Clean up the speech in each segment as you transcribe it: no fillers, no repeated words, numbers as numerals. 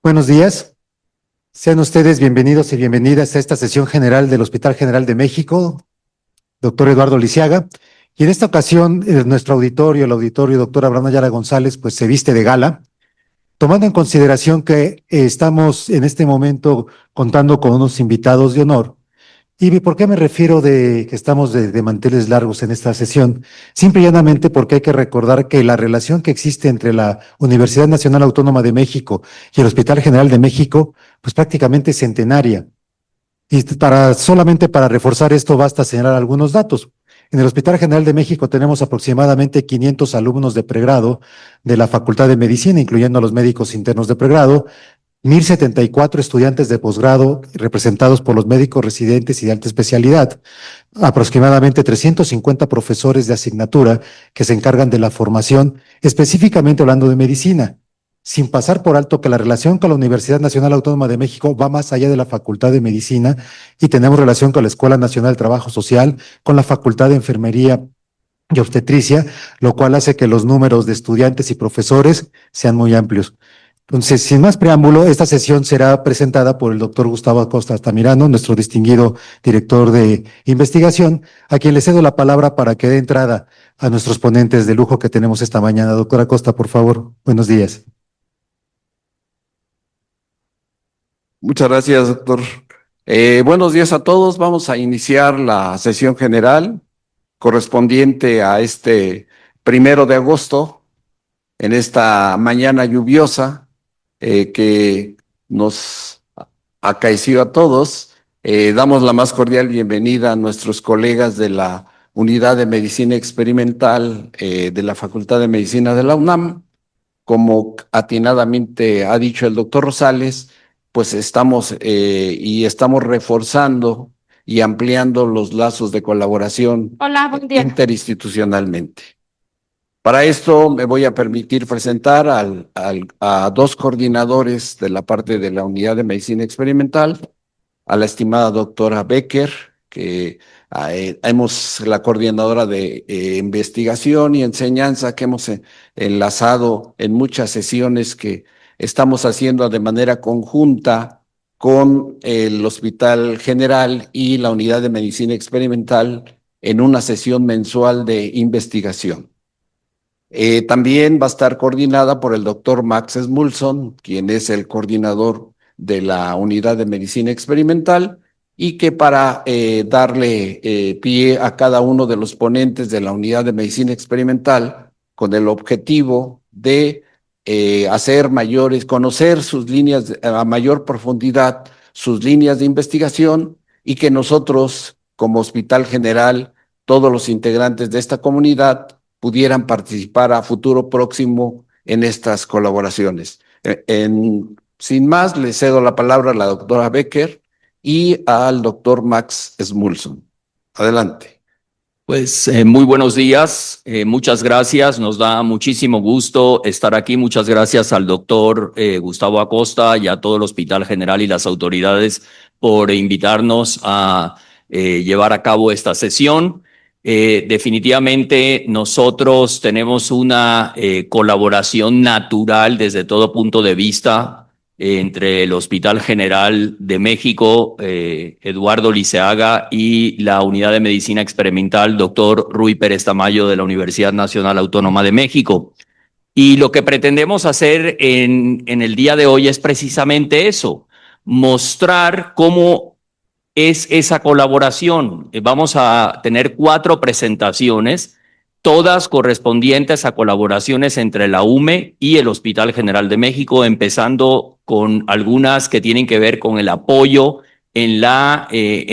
Buenos días, sean ustedes bienvenidos y bienvenidas a esta sesión general del Hospital General de México, doctor Eduardo Lisiaga. Y en esta ocasión, nuestro auditorio, el auditorio doctor Abraham Ayala González, pues se viste de gala, tomando en consideración que estamos en este momento contando con unos invitados de honor. ¿Y por qué me refiero de que estamos de manteles largos en esta sesión? Simple y llanamente porque hay que recordar que la relación que existe entre la Universidad Nacional Autónoma de México y el Hospital General de México, pues prácticamente es centenaria. Y solamente para reforzar esto basta señalar algunos datos. En el Hospital General de México tenemos aproximadamente 500 alumnos de pregrado de la Facultad de Medicina, incluyendo a los médicos internos de pregrado, 1,074 estudiantes de posgrado representados por los médicos residentes y de alta especialidad, aproximadamente 350 profesores de asignatura que se encargan de la formación, específicamente hablando de medicina, sin pasar por alto que la relación con la Universidad Nacional Autónoma de México va más allá de la Facultad de Medicina y tenemos relación con la Escuela Nacional de Trabajo Social, con la Facultad de Enfermería y Obstetricia, lo cual hace que los números de estudiantes y profesores sean muy amplios. Entonces, sin más preámbulo, esta sesión será presentada por el doctor Gustavo Acosta Altamirano, nuestro distinguido director de investigación, a quien le cedo la palabra para que dé entrada a nuestros ponentes de lujo que tenemos esta mañana. Doctor Acosta, por favor, buenos días. Muchas gracias, doctor. Buenos días a todos. Vamos a iniciar la sesión general correspondiente a este 1 de agosto, en esta mañana lluviosa que nos acaeció a todos. Damos la más cordial bienvenida a nuestros colegas de la Unidad de Medicina Experimental de la Facultad de Medicina de la UNAM. Como atinadamente ha dicho el doctor Rosales, pues estamos reforzando y ampliando los lazos de colaboración interinstitucionalmente. Para esto me voy a permitir presentar a dos coordinadores de la parte de la Unidad de Medicina Experimental, a la estimada doctora Becker, que la coordinadora de investigación y enseñanza que hemos enlazado en muchas sesiones que estamos haciendo de manera conjunta con el Hospital General y la Unidad de Medicina Experimental en una sesión mensual de investigación. También va a estar coordinada por el doctor Max Smulson, quien es el coordinador de la Unidad de Medicina Experimental, y que para darle pie a cada uno de los ponentes de la Unidad de Medicina Experimental, con el objetivo de conocer sus líneas a mayor profundidad, sus líneas de investigación, y que nosotros, como Hospital General, todos los integrantes de esta comunidad, pudieran participar a futuro próximo en estas colaboraciones. Sin más, le cedo la palabra a la doctora Becker y al doctor Max Smulson. Adelante. Pues muy buenos días, muchas gracias, nos da muchísimo gusto estar aquí. Muchas gracias al doctor Gustavo Acosta y a todo el Hospital General y las autoridades por invitarnos a llevar a cabo esta sesión. Definitivamente nosotros tenemos una colaboración natural desde todo punto de vista entre el Hospital General de México, Eduardo Lisiaga, y la Unidad de Medicina Experimental, doctor Rui Pérez Tamayo, de la Universidad Nacional Autónoma de México. Y lo que pretendemos hacer en el día de hoy es precisamente eso, mostrar cómo es esa colaboración. Vamos a tener 4 presentaciones, todas correspondientes a colaboraciones entre la UME y el Hospital General de México, empezando con algunas que tienen que ver con el apoyo en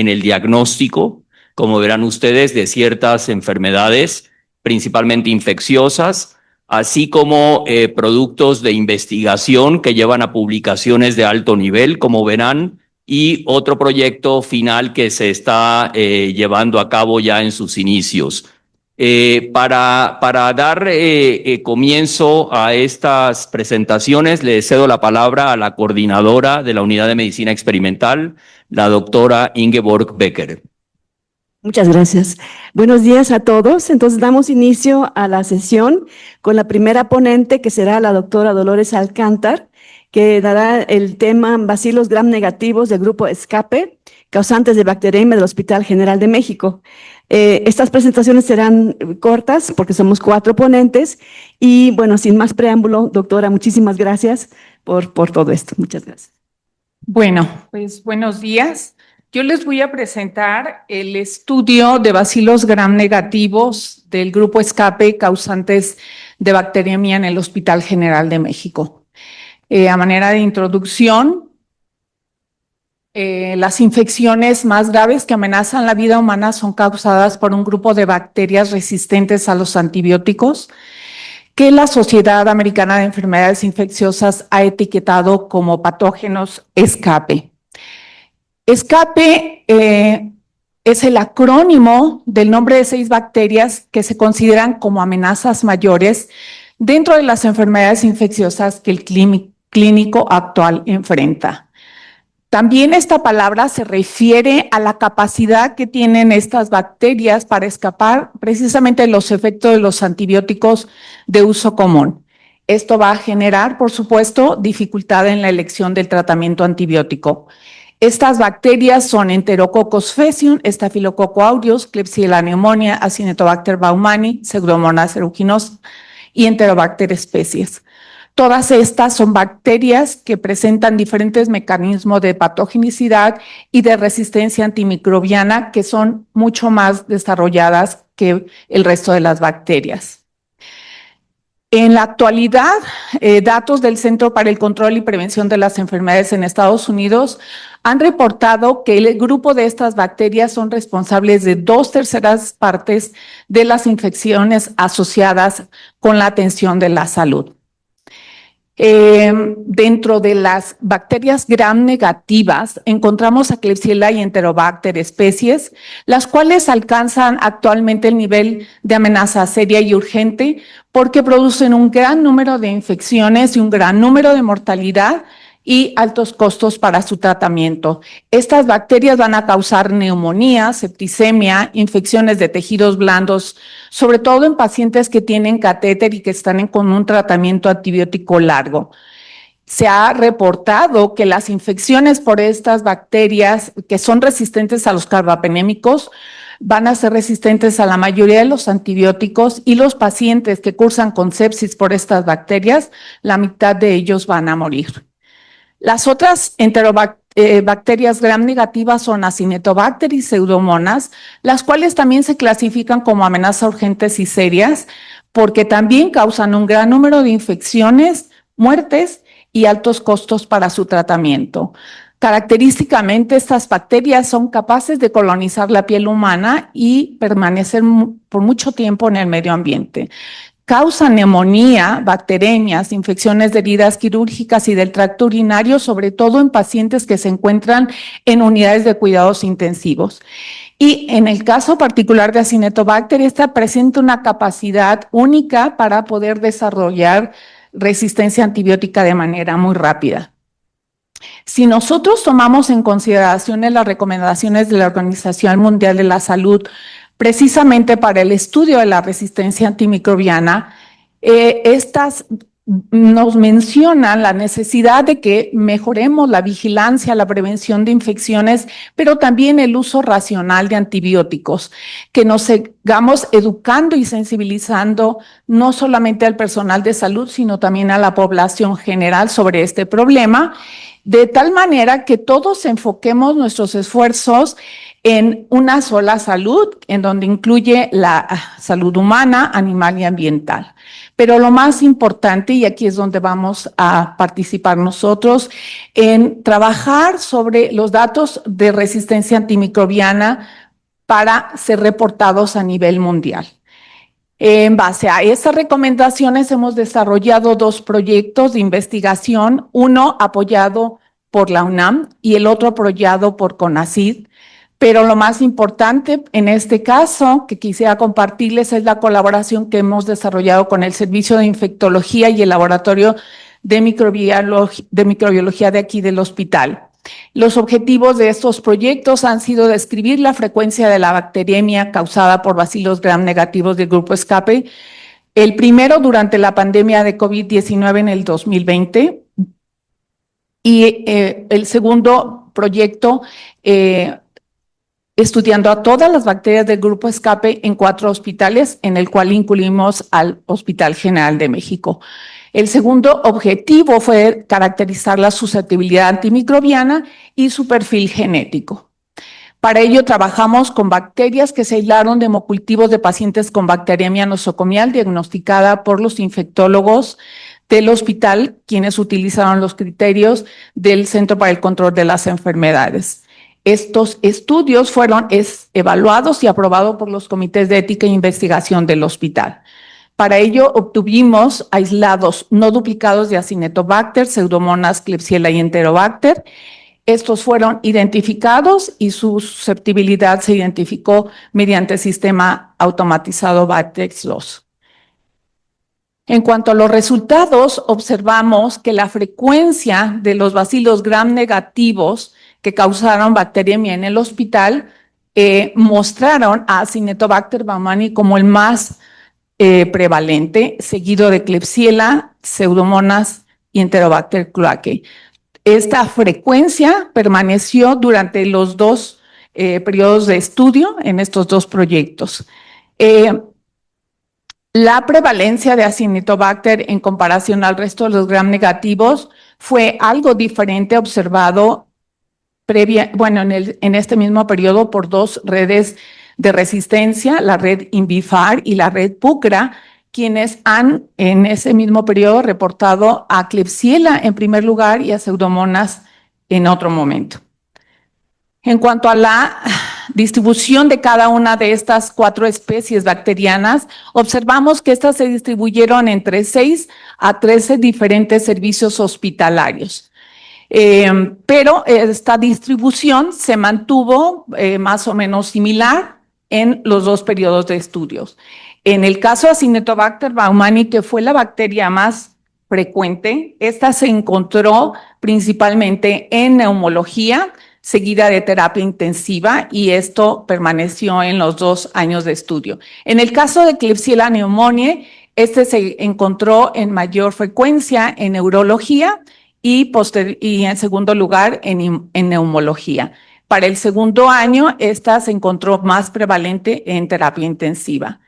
el diagnóstico, como verán ustedes, de ciertas enfermedades, principalmente infecciosas, así como productos de investigación que llevan a publicaciones de alto nivel, como verán, y otro proyecto final que se está llevando a cabo ya en sus inicios. Para dar comienzo a estas presentaciones, le cedo la palabra a la coordinadora de la Unidad de Medicina Experimental, la doctora Ingeborg Becker. Muchas gracias. Buenos días a todos. Entonces damos inicio a la sesión con la primera ponente, que será la doctora Dolores Alcántar. que dará el tema bacilos gram negativos del grupo Escape, causantes de bacteriemia del Hospital General de México. Estas presentaciones serán cortas porque somos 4 ponentes y bueno, sin más preámbulo, doctora, muchísimas gracias por todo esto. Muchas gracias. Bueno, pues buenos días. Yo les voy a presentar el estudio de bacilos gram negativos del grupo Escape causantes de bacteriemia en el Hospital General de México. A manera de introducción, las infecciones más graves que amenazan la vida humana son causadas por un grupo de bacterias resistentes a los antibióticos que la Sociedad Americana de Enfermedades Infecciosas ha etiquetado como patógenos Escape. Escape es el acrónimo del nombre de 6 bacterias que se consideran como amenazas mayores dentro de las enfermedades infecciosas que el clínico actual enfrenta. También esta palabra se refiere a la capacidad que tienen estas bacterias para escapar precisamente de los efectos de los antibióticos de uso común. Esto va a generar, por supuesto, dificultad en la elección del tratamiento antibiótico. Estas bacterias son Enterococcus faecium, Staphylococcus aureus, Klebsiella pneumoniae, Acinetobacter baumannii, Pseudomonas aeruginosa y Enterobacter species. Todas estas son bacterias que presentan diferentes mecanismos de patogenicidad y de resistencia antimicrobiana que son mucho más desarrolladas que el resto de las bacterias. En la actualidad, datos del Centro para el Control y Prevención de las Enfermedades en Estados Unidos han reportado que el grupo de estas bacterias son responsables de 2/3 partes de las infecciones asociadas con la atención de la salud. Dentro de las bacterias gram negativas encontramos a Klebsiella y Enterobacter especies, las cuales alcanzan actualmente el nivel de amenaza seria y urgente porque producen un gran número de infecciones y un gran número de mortalidad y altos costos para su tratamiento. Estas bacterias van a causar neumonía, septicemia, infecciones de tejidos blandos, sobre todo en pacientes que tienen catéter y que están con un tratamiento antibiótico largo. Se ha reportado que las infecciones por estas bacterias que son resistentes a los carbapenémicos van a ser resistentes a la mayoría de los antibióticos y los pacientes que cursan con sepsis por estas bacterias, la mitad de ellos van a morir. Las otras bacterias gram negativas son Acinetobacter y Pseudomonas, las cuales también se clasifican como amenazas urgentes y serias porque también causan un gran número de infecciones, muertes y altos costos para su tratamiento. Característicamente, estas bacterias son capaces de colonizar la piel humana y permanecer por mucho tiempo en el medio ambiente. Causan neumonía, bacteremias, infecciones de heridas quirúrgicas y del tracto urinario, sobre todo en pacientes que se encuentran en unidades de cuidados intensivos. Y en el caso particular de Acinetobacter, esta presenta una capacidad única para poder desarrollar resistencia antibiótica de manera muy rápida. Si nosotros tomamos en consideración las recomendaciones de la Organización Mundial de la Salud, precisamente para el estudio de la resistencia antimicrobiana, estas nos mencionan la necesidad de que mejoremos la vigilancia, la prevención de infecciones, pero también el uso racional de antibióticos, que nos sigamos educando y sensibilizando no solamente al personal de salud, sino también a la población general sobre este problema, de tal manera que todos enfoquemos nuestros esfuerzos en una sola salud, en donde incluye la salud humana, animal y ambiental. Pero lo más importante, y aquí es donde vamos a participar nosotros, en trabajar sobre los datos de resistencia antimicrobiana para ser reportados a nivel mundial. En base a esas recomendaciones hemos desarrollado 2 proyectos de investigación, uno apoyado por la UNAM y el otro apoyado por CONACYT. Pero lo más importante en este caso que quisiera compartirles es la colaboración que hemos desarrollado con el Servicio de Infectología y el Laboratorio de Microbiología de aquí del hospital. Los objetivos de estos proyectos han sido describir la frecuencia de la bacteriemia causada por bacilos gram negativos del grupo Escape, el primero durante la pandemia de COVID-19 en el 2020, Y el segundo proyecto, estudiando a todas las bacterias del grupo escape en 4 hospitales, en el cual incluimos al Hospital General de México. El segundo objetivo fue caracterizar la susceptibilidad antimicrobiana y su perfil genético. Para ello trabajamos con bacterias que se aislaron de hemocultivos de pacientes con bacteriemia nosocomial diagnosticada por los infectólogos del hospital, quienes utilizaron los criterios del Centro para el Control de las Enfermedades. Estos estudios fueron evaluados y aprobados por los comités de ética e investigación del hospital. Para ello obtuvimos aislados no duplicados de Acinetobacter, Pseudomonas, Klebsiella y Enterobacter. Estos fueron identificados y su susceptibilidad se identificó mediante el sistema automatizado Bactex-2. En cuanto a los resultados, observamos que la frecuencia de los bacilos gram negativos que causaron bacteriemia en el hospital mostraron a Acinetobacter baumannii como el más prevalente, seguido de Klebsiella, Pseudomonas y Enterobacter cloacae. Esta frecuencia permaneció durante los 2 periodos de estudio en estos 2 proyectos. La prevalencia de Acinetobacter en comparación al resto de los gram negativos fue algo diferente observado en este mismo periodo por 2 redes de resistencia, la red INVIFAR y la red PUCRA, quienes han en ese mismo periodo reportado a Klebsiella en primer lugar y a Pseudomonas en otro momento. En cuanto a la distribución de cada una de estas 4 especies bacterianas, observamos que estas se distribuyeron entre 6 a 13 diferentes servicios hospitalarios. Pero esta distribución se mantuvo más o menos similar en los 2 periodos de estudios. En el caso de Acinetobacter baumannii, que fue la bacteria más frecuente, esta se encontró principalmente en neumología, seguida de terapia intensiva, y esto permaneció en los 2 años de estudio. En el caso de Klebsiella pneumoniae, este se encontró en mayor frecuencia en neurología y en segundo lugar en neumología. Para el segundo año, esta se encontró más prevalente en terapia intensiva.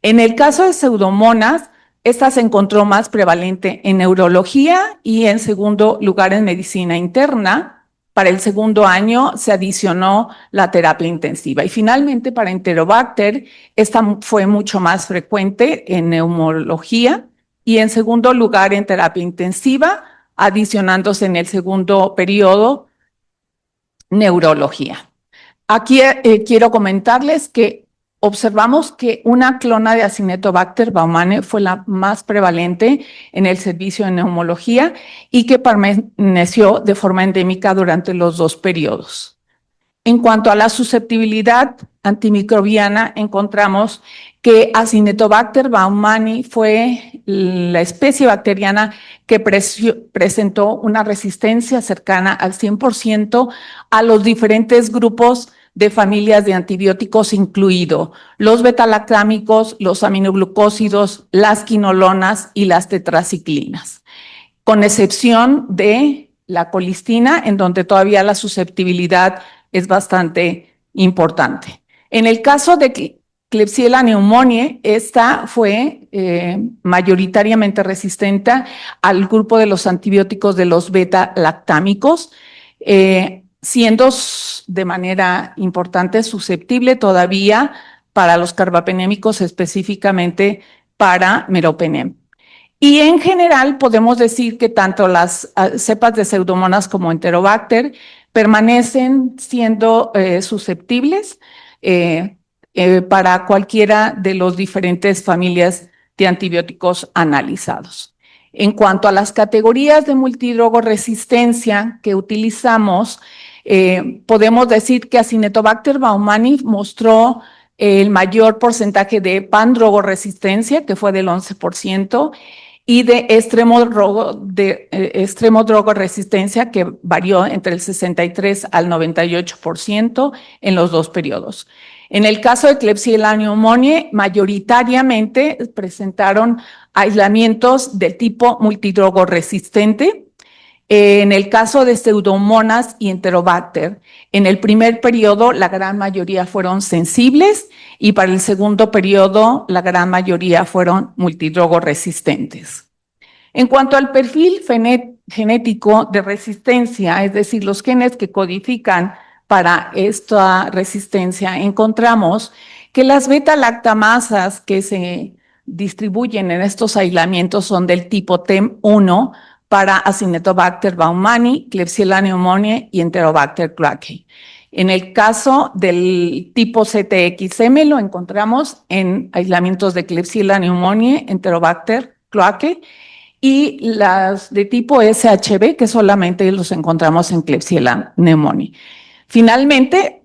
En el caso de Pseudomonas, esta se encontró más prevalente en neurología y en segundo lugar en medicina interna. Para el segundo año se adicionó la terapia intensiva. Y finalmente, para Enterobacter, esta fue mucho más frecuente en neumología y en segundo lugar en terapia intensiva, adicionándose en el segundo periodo neurología. Aquí quiero comentarles que observamos que una clona de Acinetobacter baumannii fue la más prevalente en el servicio de neumología y que permaneció de forma endémica durante los 2 periodos. En cuanto a la susceptibilidad antimicrobiana, encontramos que Acinetobacter baumannii fue la especie bacteriana que presentó una resistencia cercana al 100% a los diferentes grupos de familias de antibióticos, incluido los betalactámicos, los aminoglucósidos, las quinolonas y las tetraciclinas, con excepción de la colistina, en donde todavía la susceptibilidad es bastante importante. En el caso de Klebsiella pneumoniae, esta fue mayoritariamente resistente al grupo de los antibióticos de los beta-lactámicos, siendo de manera importante susceptible todavía para los carbapenémicos, específicamente para meropenem. Y en general podemos decir que tanto las cepas de Pseudomonas como Enterobacter permanecen siendo susceptibles para cualquiera de los diferentes familias de antibióticos analizados. En cuanto a las categorías de multidrogoresistencia que utilizamos, podemos decir que Acinetobacter baumannii mostró el mayor porcentaje de pandrogoresistencia, que fue del 11%, y de extremo drogoresistencia, que varió entre el 63 al 98% en los 2 periodos. En el caso de Klebsiella pneumoniae, mayoritariamente presentaron aislamientos de tipo multidrogoresistente En el caso de Pseudomonas y Enterobacter, en el primer periodo la gran mayoría fueron sensibles y para el segundo periodo la gran mayoría fueron multidrogoresistentes. En cuanto al perfil genético de resistencia, es decir, los genes que codifican para esta resistencia, encontramos que las beta-lactamasas que se distribuyen en estos aislamientos son del tipo TEM1 para Acinetobacter baumannii, Klebsiella pneumoniae y Enterobacter cloacae. En el caso del tipo CTXM lo encontramos en aislamientos de Klebsiella pneumoniae, Enterobacter cloacae, y las de tipo SHB, que solamente los encontramos en Klebsiella pneumoniae. Finalmente,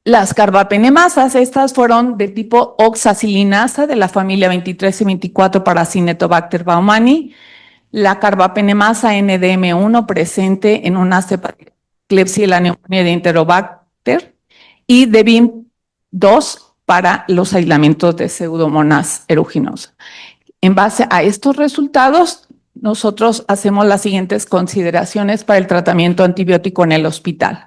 las carbapenemasas, estas fueron de tipo oxacilinasa de la familia 23 y 24 para Acinetobacter baumannii, la carbapenemasa NDM1 presente en una cepa de Klebsiella pneumoniae de Enterobacter y DEBIM2 para los aislamientos de Pseudomonas aeruginosa. En base a estos resultados, nosotros hacemos las siguientes consideraciones para el tratamiento antibiótico en el hospital.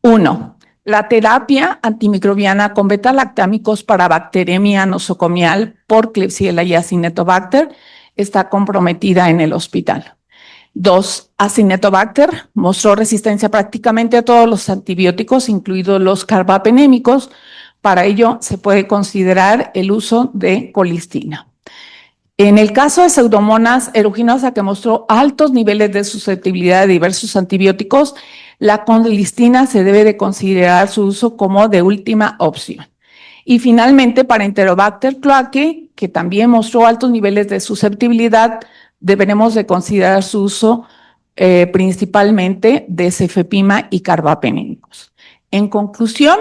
1. La terapia antimicrobiana con beta-lactámicos para bacteremia nosocomial por Klebsiella y Acinetobacter está comprometida en el hospital. 2. Acinetobacter mostró resistencia prácticamente a todos los antibióticos, incluidos los carbapenémicos. Para ello, se puede considerar el uso de colistina. En el caso de Pseudomonas aeruginosa, que mostró altos niveles de susceptibilidad a diversos antibióticos, la colistina se debe de considerar su uso como de última opción. Y finalmente, para Enterobacter cloacae, que también mostró altos niveles de susceptibilidad, deberemos de considerar su uso principalmente de cefepima y carbapenémicos. En conclusión,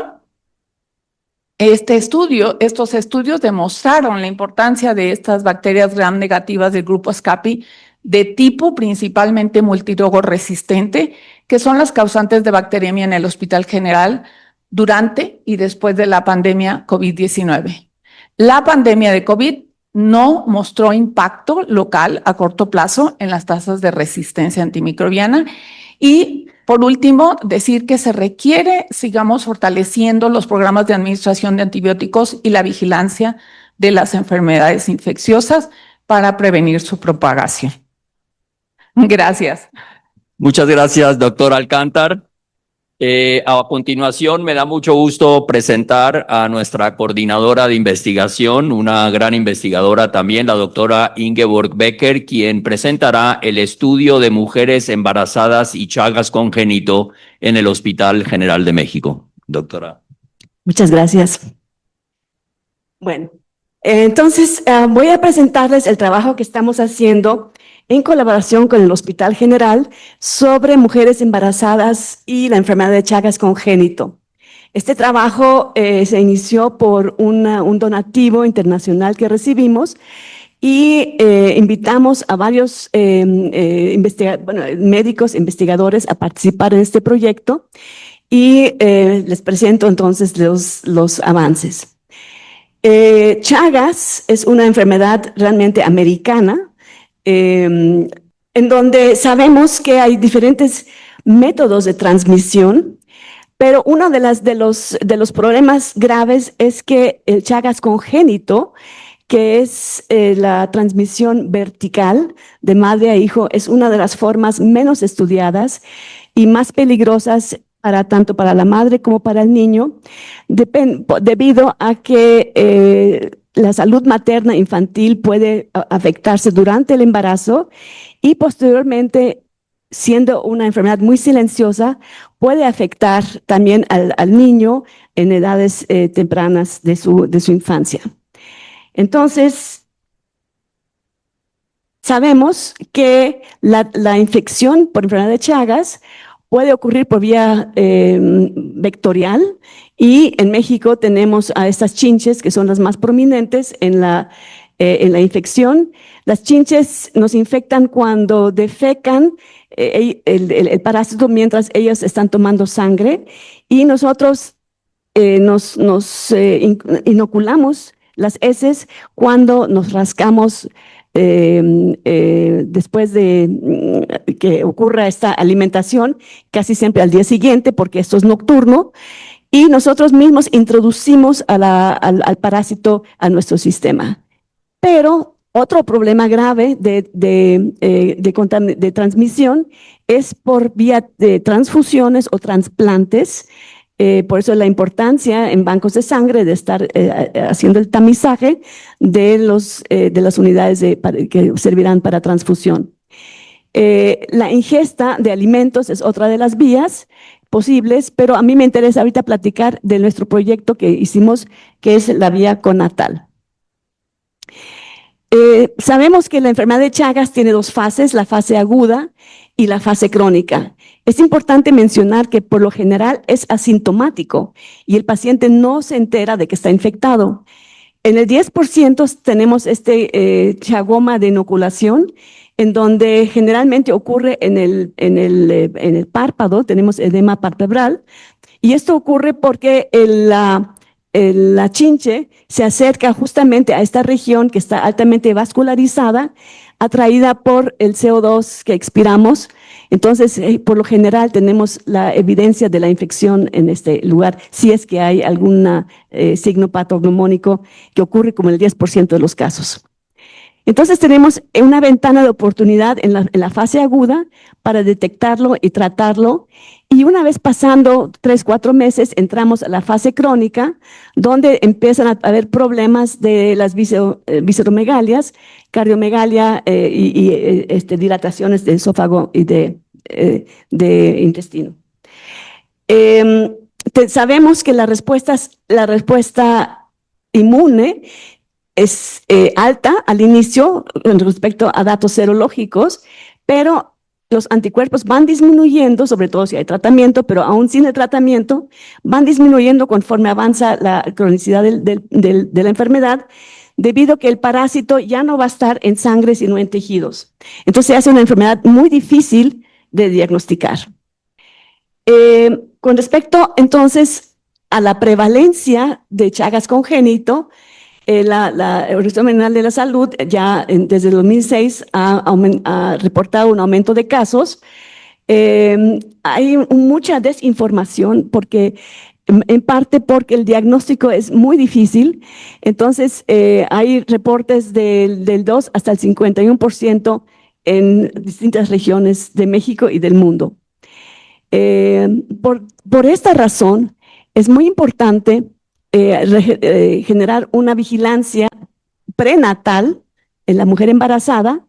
estos estudios demostraron la importancia de estas bacterias gram negativas del grupo SCAPI de tipo principalmente multidrogoresistente, que son las causantes de bacteremia en el Hospital General durante y después de la pandemia COVID-19. La pandemia de COVID no mostró impacto local a corto plazo en las tasas de resistencia antimicrobiana y, por último, decir que se requiere, sigamos fortaleciendo los programas de administración de antibióticos y la vigilancia de las enfermedades infecciosas para prevenir su propagación. Gracias. Muchas gracias, doctor Alcántar. A continuación, me da mucho gusto presentar a nuestra coordinadora de investigación, una gran investigadora también, la doctora Ingeborg Becker, quien presentará el estudio de mujeres embarazadas y Chagas congénito en el Hospital General de México. Doctora. Muchas gracias. Bueno, entonces voy a presentarles el trabajo que estamos haciendo en colaboración con el Hospital General sobre mujeres embarazadas y la enfermedad de Chagas congénito. Este trabajo se inició por un donativo internacional que recibimos y invitamos a varios médicos investigadores a participar en este proyecto y les presento entonces los avances. Chagas es una enfermedad realmente americana, en donde sabemos que hay diferentes métodos de transmisión, pero uno de los problemas graves es que el Chagas congénito, que es la transmisión vertical de madre a hijo, es una de las formas menos estudiadas y más peligrosas tanto para la madre como para el niño, debido a que la salud materna infantil puede afectarse durante el embarazo y posteriormente, siendo una enfermedad muy silenciosa, puede afectar también al niño en edades tempranas de su infancia. Entonces, sabemos que la infección por enfermedad de Chagas puede ocurrir por vía vectorial y en México tenemos a estas chinches que son las más prominentes en la infección. Las chinches nos infectan cuando defecan el parásito mientras ellas están tomando sangre y nosotros nos inoculamos las heces cuando nos rascamos después de que ocurra esta alimentación casi siempre al día siguiente, porque esto es nocturno, y nosotros mismos introducimos al parásito a nuestro sistema. Pero otro problema grave de transmisión es por vía de transfusiones o trasplantes. Por eso la importancia en bancos de sangre de estar haciendo el tamizaje de las unidades que servirán para transfusión. La ingesta de alimentos es otra de las vías posibles, pero a mí me interesa ahorita platicar de nuestro proyecto que hicimos, que es la vía conatal. Sabemos que la enfermedad de Chagas tiene dos fases, la fase aguda y la fase crónica. Es importante mencionar que por lo general es asintomático y el paciente no se entera de que está infectado. En el 10% tenemos chagoma de inoculación, en donde generalmente ocurre en el párpado, tenemos edema palpebral, y esto ocurre porque la chinche se acerca justamente a esta región que está altamente vascularizada, atraída por el CO2 que expiramos. Entonces, por lo general tenemos la evidencia de la infección en este lugar, si es que hay algún signo patognomónico que ocurre como en el 10% de los casos. Entonces tenemos una ventana de oportunidad en la fase aguda para detectarlo y tratarlo, y una vez pasando 3-4 meses entramos a la fase crónica, donde empiezan a haber problemas de las visceromegalias, cardiomegalia y dilataciones de esófago y de intestino. Sabemos que la respuesta inmune es alta al inicio en respecto a datos serológicos, pero los anticuerpos van disminuyendo, sobre todo si hay tratamiento, pero aún sin el tratamiento, van disminuyendo conforme avanza la cronicidad de la enfermedad, debido a que el parásito ya no va a estar en sangre, sino en tejidos. Entonces se hace una enfermedad muy difícil de diagnosticar. Con respecto, entonces, a la prevalencia de Chagas congénito, la Organización Mundial de la Salud ya desde el 2006 ha reportado un aumento de casos. Hay mucha desinformación en parte porque el diagnóstico es muy difícil. Entonces, hay reportes del 2 hasta el 51% en distintas regiones de México y del mundo. Por esta razón, es muy importante generar una vigilancia prenatal en la mujer embarazada,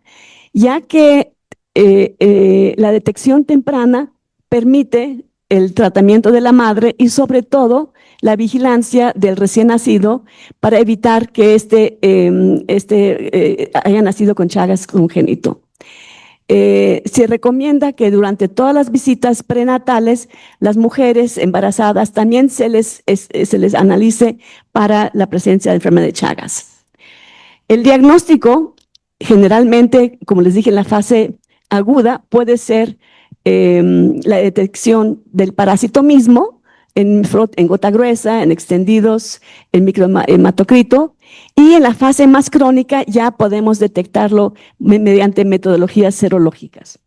ya que la detección temprana permite el tratamiento de la madre y sobre todo la vigilancia del recién nacido para evitar que haya nacido con Chagas congénito. Se recomienda que durante todas las visitas prenatales, las mujeres embarazadas también se les analice para la presencia de enfermedad de Chagas. El diagnóstico, generalmente, como les dije, en la fase aguda, puede ser la detección del parásito mismo, en gota gruesa, en extendidos, en microhematocrito, y en la fase más crónica ya podemos detectarlo mediante metodologías serológicas.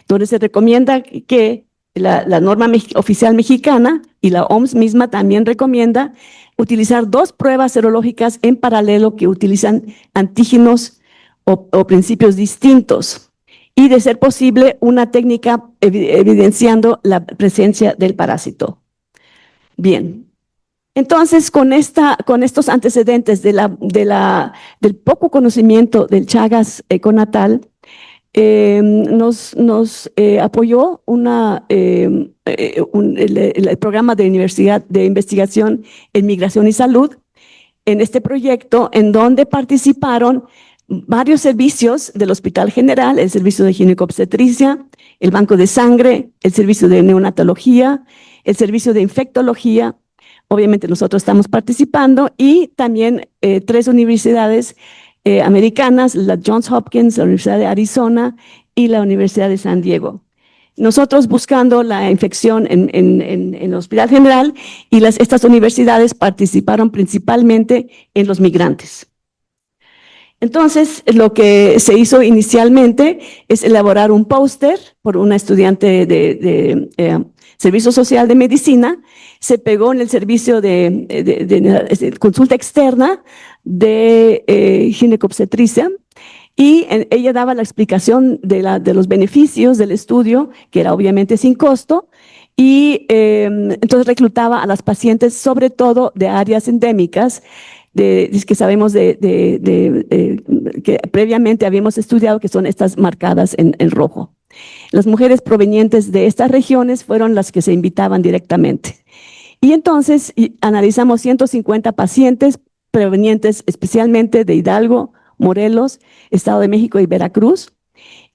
Entonces se recomienda que la norma oficial mexicana y la OMS misma también recomienda utilizar 2 pruebas serológicas en paralelo que utilizan antígenos o principios distintos, y de ser posible una técnica evidenciando la presencia del parásito. Bien, entonces con estos antecedentes del poco conocimiento del Chagas conatal, nos apoyó el programa de Universidad de Investigación en Migración y Salud en este proyecto, en donde participaron varios servicios del Hospital General, el servicio de ginecobstetricia, el banco de sangre, el servicio de neonatología, el servicio de infectología. Obviamente nosotros estamos participando, y también 3 universidades americanas, la Johns Hopkins, la Universidad de Arizona y la Universidad de San Diego. Nosotros buscando la infección en el Hospital General, y estas universidades participaron principalmente en los migrantes. Entonces, lo que se hizo inicialmente es elaborar un póster por una estudiante de Servicio Social de Medicina, se pegó en el servicio de consulta externa de ginecobstetricia y ella daba la explicación de los beneficios del estudio, que era obviamente sin costo, y entonces reclutaba a las pacientes, sobre todo de áreas endémicas, que sabemos que previamente habíamos estudiado, que son estas marcadas en rojo. Las mujeres provenientes de estas regiones fueron las que se invitaban directamente. Y entonces analizamos 150 pacientes provenientes especialmente de Hidalgo, Morelos, Estado de México y Veracruz,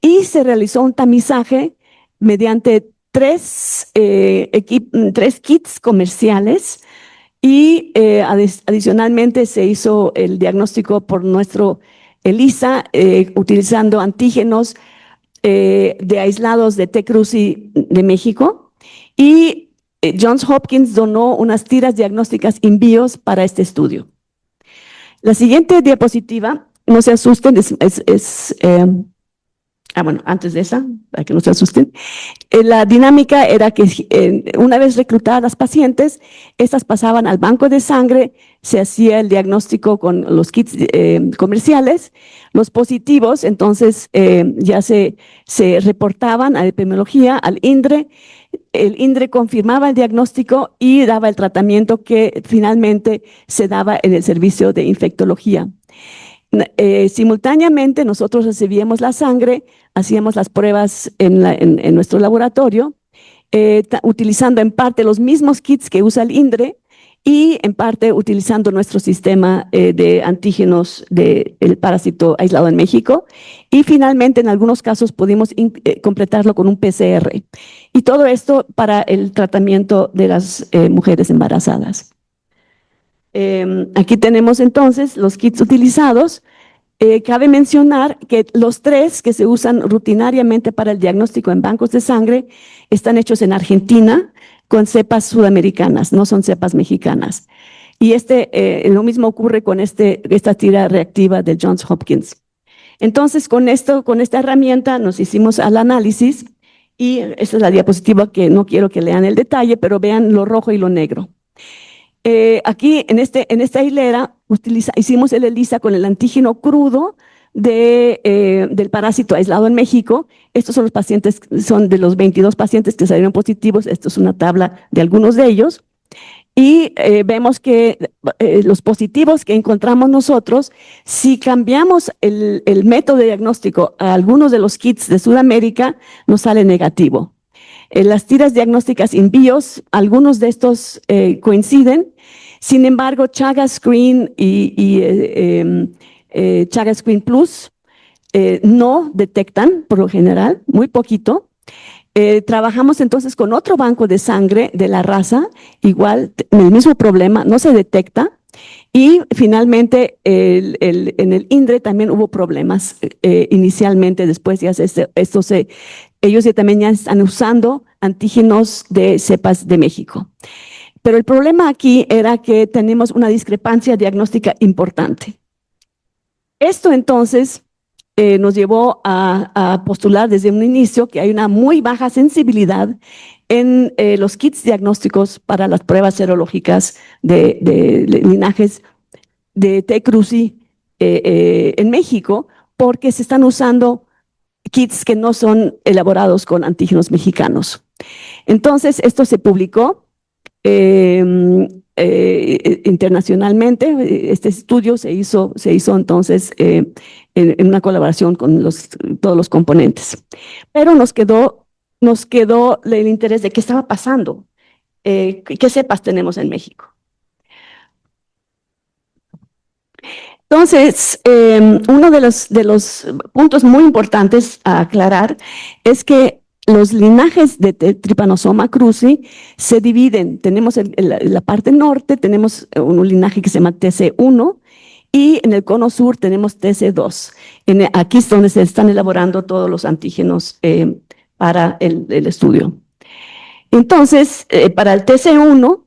y se realizó un tamizaje mediante tres kits comerciales. Y adicionalmente se hizo el diagnóstico por nuestro ELISA utilizando antígenos de aislados de T-Cruzi de México, y Johns Hopkins donó unas tiras diagnósticas in vios para este estudio. La siguiente diapositiva, no se asusten, bueno, antes de esa, para que no se asusten. La dinámica era que una vez reclutadas las pacientes, estas pasaban al banco de sangre, se hacía el diagnóstico con los kits comerciales, los positivos, entonces ya se reportaban a epidemiología, al INDRE, el INDRE confirmaba el diagnóstico y daba el tratamiento que finalmente se daba en el servicio de infectología. Simultáneamente nosotros recibíamos la sangre, hacíamos las pruebas en nuestro laboratorio, utilizando en parte los mismos kits que usa el INDRE y en parte utilizando nuestro sistema de antígenos del parásito aislado en México, y finalmente en algunos casos pudimos completarlo con un PCR, y todo esto para el tratamiento de las mujeres embarazadas. Aquí tenemos entonces los kits utilizados. Cabe mencionar que los tres que se usan rutinariamente para el diagnóstico en bancos de sangre están hechos en Argentina con cepas sudamericanas, no son cepas mexicanas. Y lo mismo ocurre con esta tira reactiva del Johns Hopkins. Entonces, con esta herramienta nos hicimos al análisis, y esta es la diapositiva que no quiero que lean el detalle, pero vean lo rojo y lo negro. Aquí en esta hilera hicimos el ELISA con el antígeno crudo del parásito aislado en México. Estos son los pacientes, son de los 22 pacientes que salieron positivos. Esto es una tabla de algunos de ellos. Y vemos que los positivos que encontramos nosotros, si cambiamos el método de diagnóstico a algunos de los kits de Sudamérica, nos sale negativo. Las tiras diagnósticas in vios, algunos de estos coinciden. Sin embargo, Chagas Screen y Chagas Screen Plus no detectan, por lo general, muy poquito. Trabajamos entonces con otro banco de sangre de la raza, igual, el mismo problema, no se detecta. Y finalmente en el INDRE también hubo problemas inicialmente, después ya ellos ya también ya están usando antígenos de cepas de México. Pero el problema aquí era que tenemos una discrepancia diagnóstica importante. Esto entonces nos llevó a postular desde un inicio que hay una muy baja sensibilidad en los kits diagnósticos para las pruebas serológicas de linajes de T-Cruzi en México, porque se están usando kits que no son elaborados con antígenos mexicanos. Entonces, esto se publicó internacionalmente. Este estudio se hizo entonces en una colaboración con todos los componentes. Pero nos quedó el interés de qué estaba pasando, qué cepas tenemos en México. Entonces, uno de los puntos muy importantes a aclarar es que los linajes de Trypanosoma cruzi se dividen. Tenemos la parte norte, tenemos un linaje que se llama TC1, y en el cono sur tenemos TC2. Aquí es donde se están elaborando todos los antígenos para el estudio. Entonces, para el TC1,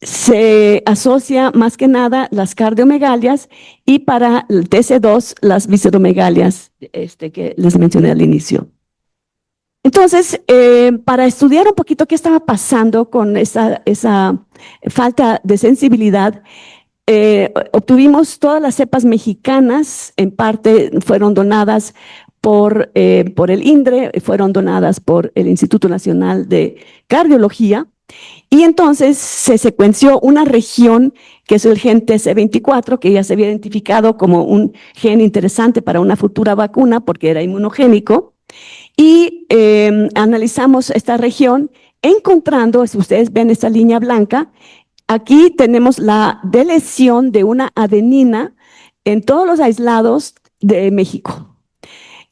se asocia más que nada las cardiomegalias y para el TC2 las visceromegalias que les mencioné al inicio. Entonces, para estudiar un poquito qué estaba pasando con esa falta de sensibilidad, obtuvimos todas las cepas mexicanas, en parte fueron donadas por el INDRE, fueron donadas por el Instituto Nacional de Cardiología, y entonces se secuenció una región que es el gen TC24, que ya se había identificado como un gen interesante para una futura vacuna porque era inmunogénico, y analizamos esta región encontrando, si ustedes ven esta línea blanca, aquí tenemos la deleción de una adenina en todos los aislados de México.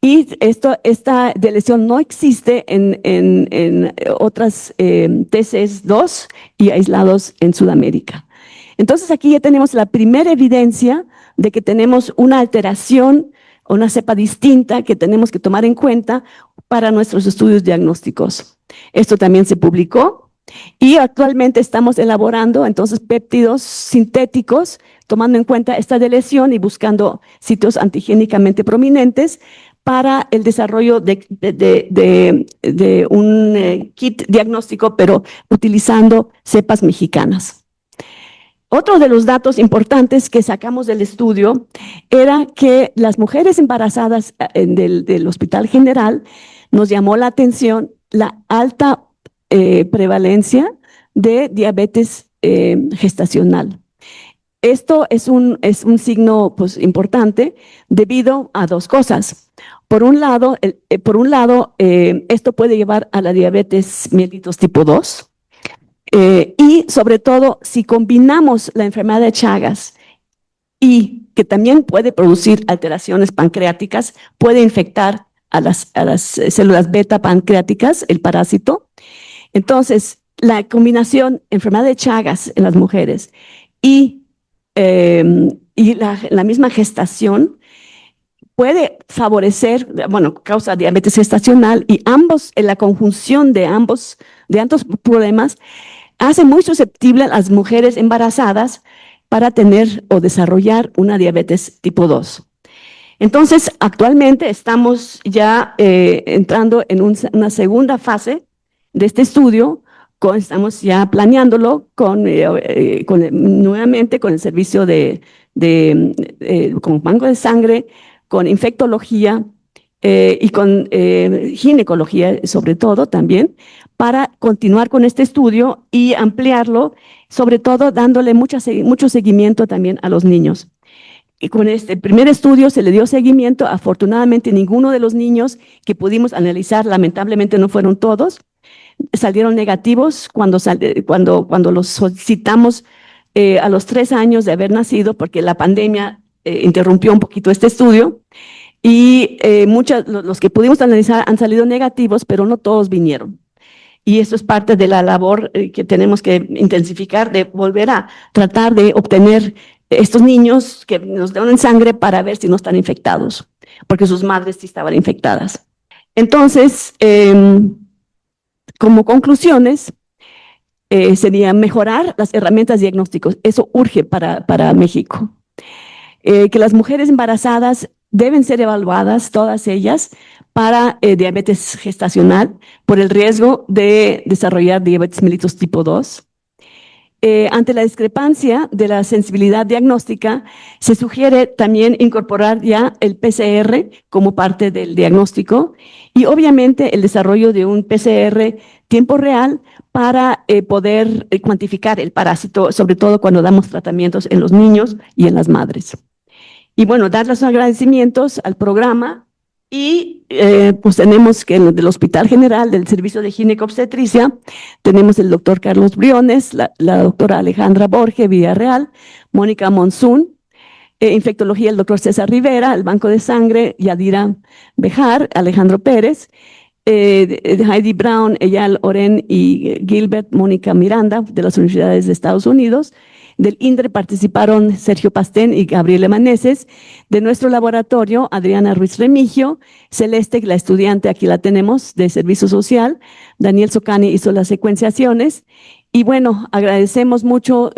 Y esta deleción no existe en otras TC2 y aislados en Sudamérica. Entonces aquí ya tenemos la primera evidencia de que tenemos una alteración, una cepa distinta que tenemos que tomar en cuenta para nuestros estudios diagnósticos. Esto también se publicó y actualmente estamos elaborando entonces péptidos sintéticos tomando en cuenta esta deleción y buscando sitios antigénicamente prominentes para el desarrollo de un kit diagnóstico, pero utilizando cepas mexicanas. Otro de los datos importantes que sacamos del estudio era que las mujeres embarazadas del Hospital General nos llamó la atención la alta prevalencia de diabetes gestacional. Esto es un signo pues, importante debido a dos cosas. Por un lado, esto puede llevar a la diabetes mellitus tipo 2 y sobre todo si combinamos la enfermedad de Chagas y que también puede producir alteraciones pancreáticas, puede infectar a las células beta pancreáticas, el parásito. Entonces, la combinación enfermedad de Chagas en las mujeres y la misma gestación puede favorecer, bueno, causa diabetes gestacional y la conjunción de ambos problemas hace muy susceptible a las mujeres embarazadas para tener o desarrollar una diabetes tipo 2. Entonces, actualmente estamos ya entrando en una segunda fase de este estudio. Estamos ya planeándolo nuevamente con el servicio con banco de sangre, con infectología y con ginecología sobre todo también, para continuar con este estudio y ampliarlo, sobre todo dándole mucho seguimiento también a los niños. Y con este primer estudio se le dio seguimiento, afortunadamente ninguno de los niños que pudimos analizar, lamentablemente no fueron todos, salieron negativos cuando los solicitamos a los 3 años de haber nacido, porque la pandemia interrumpió un poquito este estudio, y los que pudimos analizar han salido negativos, pero no todos vinieron. Y eso es parte de la labor que tenemos que intensificar, de volver a tratar de obtener estos niños que nos donen sangre para ver si no están infectados, porque sus madres sí estaban infectadas. Entonces, como conclusiones, sería mejorar las herramientas diagnósticas. Eso urge para México. Que las mujeres embarazadas deben ser evaluadas, todas ellas, para diabetes gestacional por el riesgo de desarrollar diabetes mellitus tipo 2. Ante la discrepancia de la sensibilidad diagnóstica, se sugiere también incorporar ya el PCR como parte del diagnóstico y obviamente el desarrollo de un PCR tiempo real para poder cuantificar el parásito, sobre todo cuando damos tratamientos en los niños y en las madres. Y bueno, dar los agradecimientos al programa y pues tenemos que del Hospital General, del Servicio de Ginecobstetricia, tenemos el doctor Carlos Briones, la doctora Alejandra Borge Villarreal, Mónica Monzún, infectología el doctor César Rivera, el Banco de Sangre Yadira Bejar, Alejandro Pérez, Heidi Brown, Eyal Oren y Gilbert Mónica Miranda de las universidades de Estados Unidos. Del INDRE participaron Sergio Pastén y Gabriela Maneses. De nuestro laboratorio, Adriana Ruiz Remigio, Celeste, la estudiante, aquí la tenemos, de Servicio Social. Daniel Socani hizo las secuenciaciones Y bueno, agradecemos mucho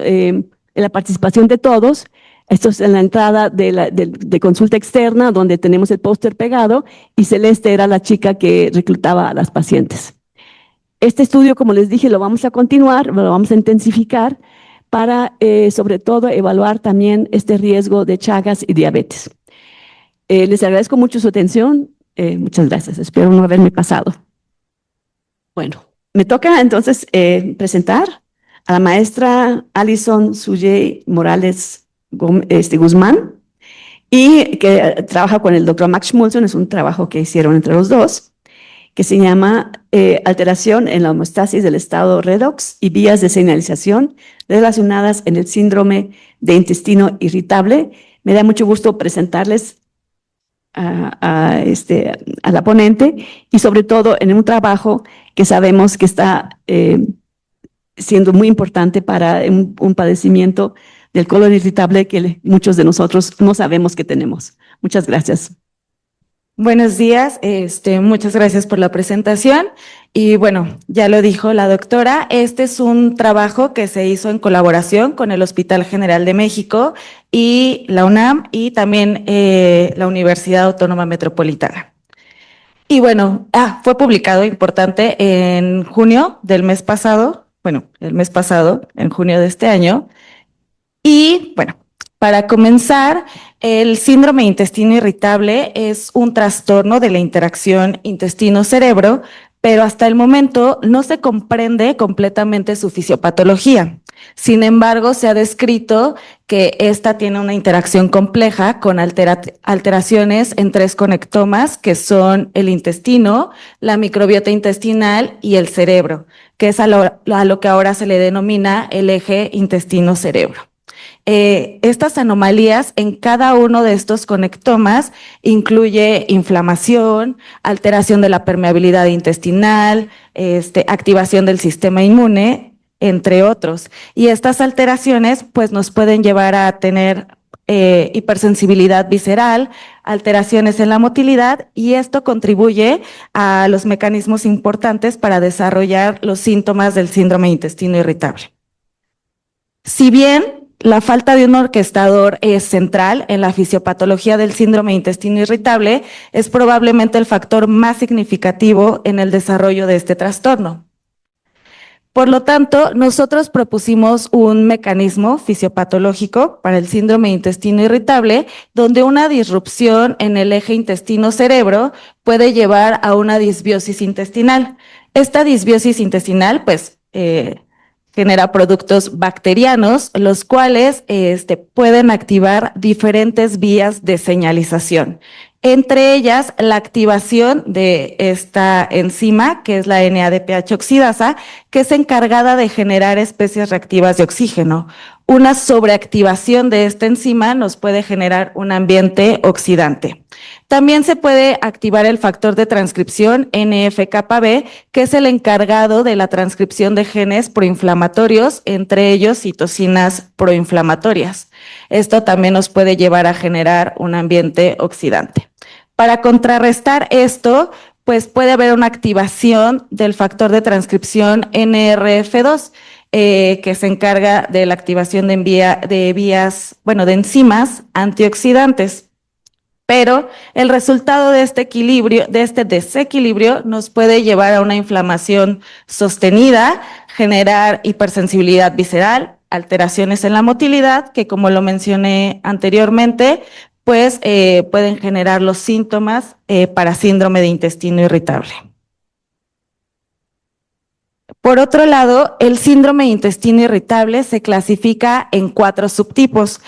la participación de todos. Esto es en la entrada de consulta externa, donde tenemos el póster pegado, y Celeste era la chica que reclutaba a las pacientes. Este estudio, como les dije, lo vamos a continuar, lo vamos a intensificar para, sobre todo, evaluar también este riesgo de Chagas y diabetes. Les agradezco mucho su atención. Muchas gracias. Espero no haberme pasado. Bueno, me toca entonces presentar a la maestra Alison Suyey Morales Guzmán, y que trabaja con el doctor Max Schmulson. Es un trabajo que hicieron entre los dos, que se llama alteración en la homeostasis del estado redox y vías de señalización relacionadas en el síndrome de intestino irritable. Me da mucho gusto presentarles a la ponente, y sobre todo en un trabajo que sabemos que está siendo muy importante para un padecimiento del colon irritable que muchos de nosotros no sabemos que tenemos. Muchas gracias. Buenos días, muchas gracias por la presentación. Y bueno, ya lo dijo la doctora, este es un trabajo que se hizo en colaboración con el Hospital General de México y la UNAM, y también la Universidad Autónoma Metropolitana. Y bueno, fue publicado, importante, en junio del mes pasado, el mes pasado, en junio de este año. Y bueno, para comenzar, el síndrome de intestino irritable es un trastorno de la interacción intestino-cerebro, pero hasta el momento no se comprende completamente su fisiopatología. Sin embargo, se ha descrito que esta tiene una interacción compleja con alteraciones en 3 conectomas, que son el intestino, la microbiota intestinal y el cerebro, que es a lo que ahora se le denomina el eje intestino-cerebro. Estas anomalías en cada uno de estos conectomas incluye inflamación, alteración de la permeabilidad intestinal, activación del sistema inmune, entre otros. Y estas alteraciones pues nos pueden llevar a tener hipersensibilidad visceral, alteraciones en la motilidad, y esto contribuye a los mecanismos importantes para desarrollar los síntomas del síndrome de intestino irritable. Si bien la falta de un orquestador es central en la fisiopatología del síndrome de intestino irritable, es probablemente el factor más significativo en el desarrollo de este trastorno. Por lo tanto, nosotros propusimos un mecanismo fisiopatológico para el síndrome de intestino irritable, donde una disrupción en el eje intestino-cerebro puede llevar a una disbiosis intestinal. Esta disbiosis intestinal, genera productos bacterianos, los cuales pueden activar diferentes vías de señalización. Entre ellas, la activación de esta enzima, que es la NADPH oxidasa, que es encargada de generar especies reactivas de oxígeno. Una sobreactivación de esta enzima nos puede generar un ambiente oxidante. También se puede activar el factor de transcripción NF-κB, que es el encargado de la transcripción de genes proinflamatorios, entre ellos citocinas proinflamatorias. Esto también nos puede llevar a generar un ambiente oxidante. Para contrarrestar esto, pues puede haber una activación del factor de transcripción NRF2, que se encarga de la activación de enzimas antioxidantes. Pero el resultado de este desequilibrio nos puede llevar a una inflamación sostenida, generar hipersensibilidad visceral, alteraciones en la motilidad, que como lo mencioné anteriormente, pues pueden generar los síntomas para síndrome de intestino irritable. Por otro lado, el síndrome de intestino irritable se clasifica en 4 subtipos,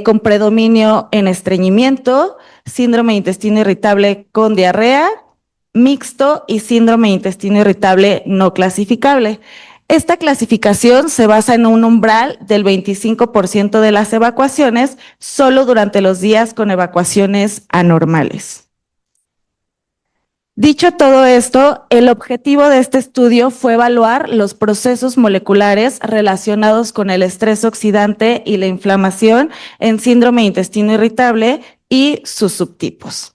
con predominio en estreñimiento, síndrome de intestino irritable con diarrea, mixto y síndrome de intestino irritable no clasificable. Esta clasificación se basa en un umbral del 25% de las evacuaciones solo durante los días con evacuaciones anormales. Dicho todo esto, el objetivo de este estudio fue evaluar los procesos moleculares relacionados con el estrés oxidante y la inflamación en síndrome de intestino irritable y sus subtipos.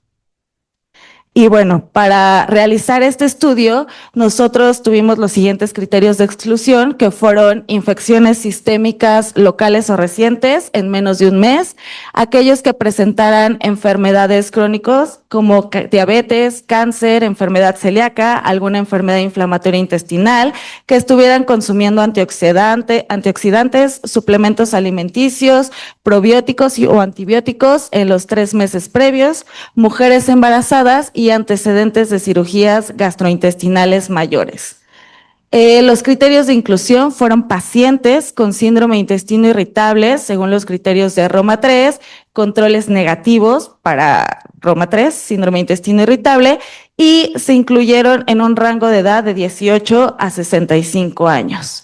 Y bueno, para realizar este estudio, nosotros tuvimos los siguientes criterios de exclusión, que fueron infecciones sistémicas locales o recientes en menos de un mes, aquellos que presentaran enfermedades crónicas como diabetes, cáncer, enfermedad celíaca, alguna enfermedad inflamatoria intestinal, que estuvieran consumiendo antioxidantes, suplementos alimenticios, probióticos o antibióticos en los 3 meses previos, mujeres embarazadas y antecedentes de cirugías gastrointestinales mayores. Los criterios de inclusión fueron pacientes con síndrome de intestino irritable, según los criterios de Roma 3, controles negativos para Roma 3, síndrome de intestino irritable, y se incluyeron en un rango de edad de 18 a 65 años.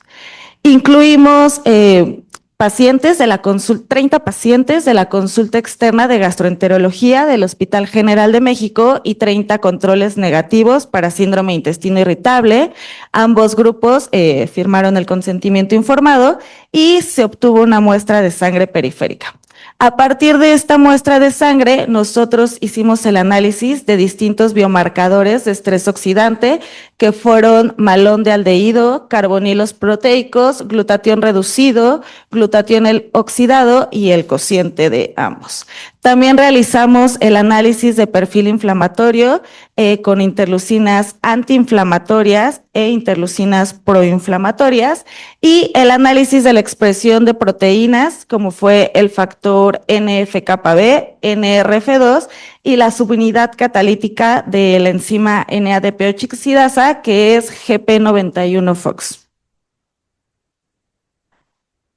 Incluimos 30 pacientes de la consulta externa de gastroenterología del Hospital General de México y 30 controles negativos para síndrome de intestino irritable. Ambos grupos firmaron el consentimiento informado y se obtuvo una muestra de sangre periférica. A partir de esta muestra de sangre, nosotros hicimos el análisis de distintos biomarcadores de estrés oxidante, que fueron malón de aldehído, carbonilos proteicos, glutatión reducido, glutatión oxidado y el cociente de ambos. También realizamos el análisis de perfil inflamatorio con interleucinas antiinflamatorias e interleucinas proinflamatorias y el análisis de la expresión de proteínas como fue el factor NF-κB, NRF2 y la subunidad catalítica de la enzima NADP oxidasa que es GP91-FOX.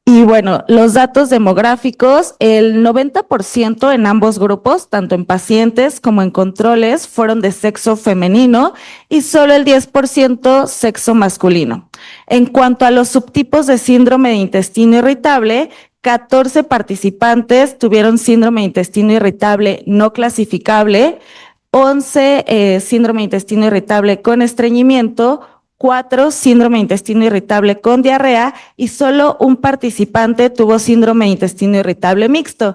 Y bueno, los datos demográficos, el 90% en ambos grupos, tanto en pacientes como en controles, fueron de sexo femenino y solo el 10% sexo masculino. En cuanto a los subtipos de síndrome de intestino irritable, 14 participantes tuvieron síndrome de intestino irritable no clasificable, 11 síndrome de intestino irritable con estreñimiento, 4 síndrome de intestino irritable con diarrea y solo un participante tuvo síndrome de intestino irritable mixto.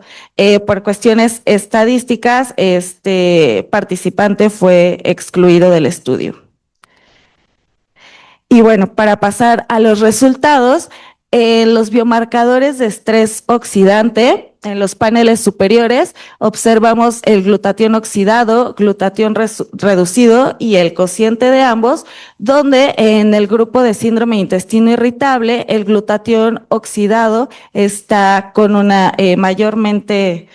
Por cuestiones estadísticas, este participante fue excluido del estudio. Y bueno, para pasar a los resultados, los biomarcadores de estrés oxidante, en los paneles superiores observamos el glutatión oxidado, glutatión reducido y el cociente de ambos, donde en el grupo de síndrome de intestino irritable el glutatión oxidado está con una mayormente,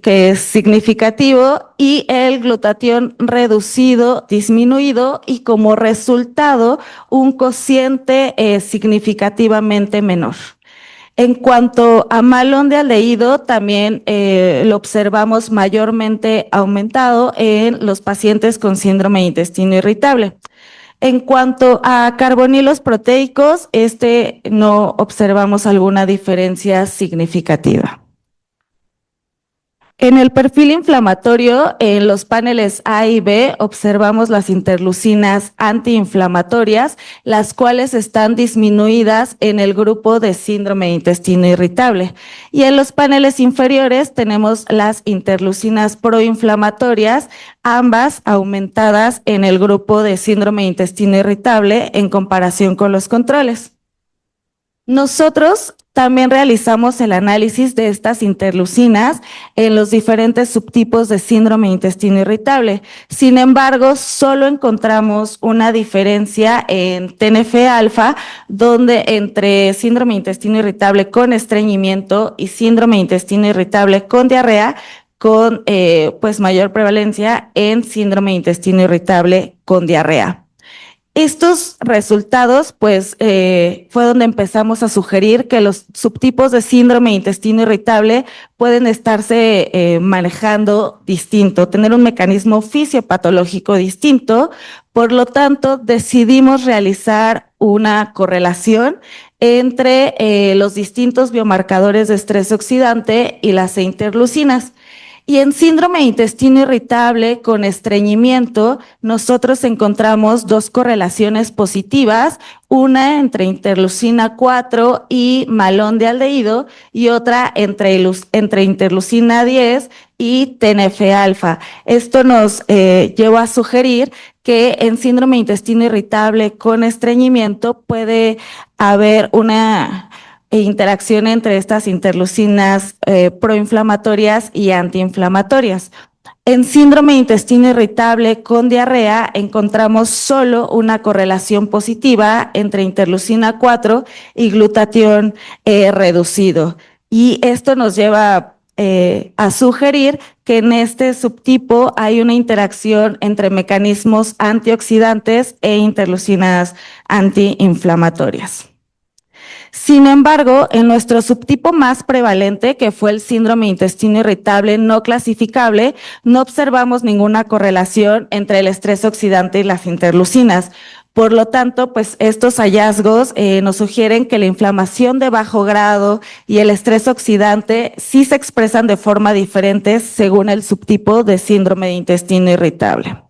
que es significativo, y el glutatión reducido disminuido y como resultado un cociente significativamente menor. En cuanto a malón de aldehído, también lo observamos mayormente aumentado en los pacientes con síndrome de intestino irritable. En cuanto a carbonilos proteicos, no observamos alguna diferencia significativa. En el perfil inflamatorio, en los paneles A y B, observamos las interleucinas antiinflamatorias, las cuales están disminuidas en el grupo de síndrome de intestino irritable. Y en los paneles inferiores tenemos las interleucinas proinflamatorias, ambas aumentadas en el grupo de síndrome de intestino irritable en comparación con los controles. Nosotros también realizamos el análisis de estas interleucinas en los diferentes subtipos de síndrome de intestino irritable. Sin embargo, solo encontramos una diferencia en TNF-alfa, donde entre síndrome de intestino irritable con estreñimiento y síndrome de intestino irritable con diarrea, con mayor prevalencia en síndrome de intestino irritable con diarrea. Estos resultados, fue donde empezamos a sugerir que los subtipos de síndrome de intestino irritable pueden estarse manejando distinto, tener un mecanismo fisiopatológico distinto. Por lo tanto, decidimos realizar una correlación entre los distintos biomarcadores de estrés oxidante y las interleucinas. Y en síndrome de intestino irritable con estreñimiento, nosotros encontramos dos correlaciones positivas, una entre interleucina 4 y malón de aldehído y otra entre interleucina 10 y TNF-alfa. Esto nos llevó a sugerir que en síndrome de intestino irritable con estreñimiento puede haber una interacción entre estas interleucinas proinflamatorias y antiinflamatorias. En síndrome de intestino irritable con diarrea encontramos solo una correlación positiva entre interleucina 4 y glutatión reducido. Y esto nos lleva a sugerir que en este subtipo hay una interacción entre mecanismos antioxidantes e interleucinas antiinflamatorias. Sin embargo, en nuestro subtipo más prevalente, que fue el síndrome de intestino irritable no clasificable, no observamos ninguna correlación entre el estrés oxidante y las interleucinas. Por lo tanto, pues estos hallazgos nos sugieren que la inflamación de bajo grado y el estrés oxidante sí se expresan de forma diferente según el subtipo de síndrome de intestino irritable.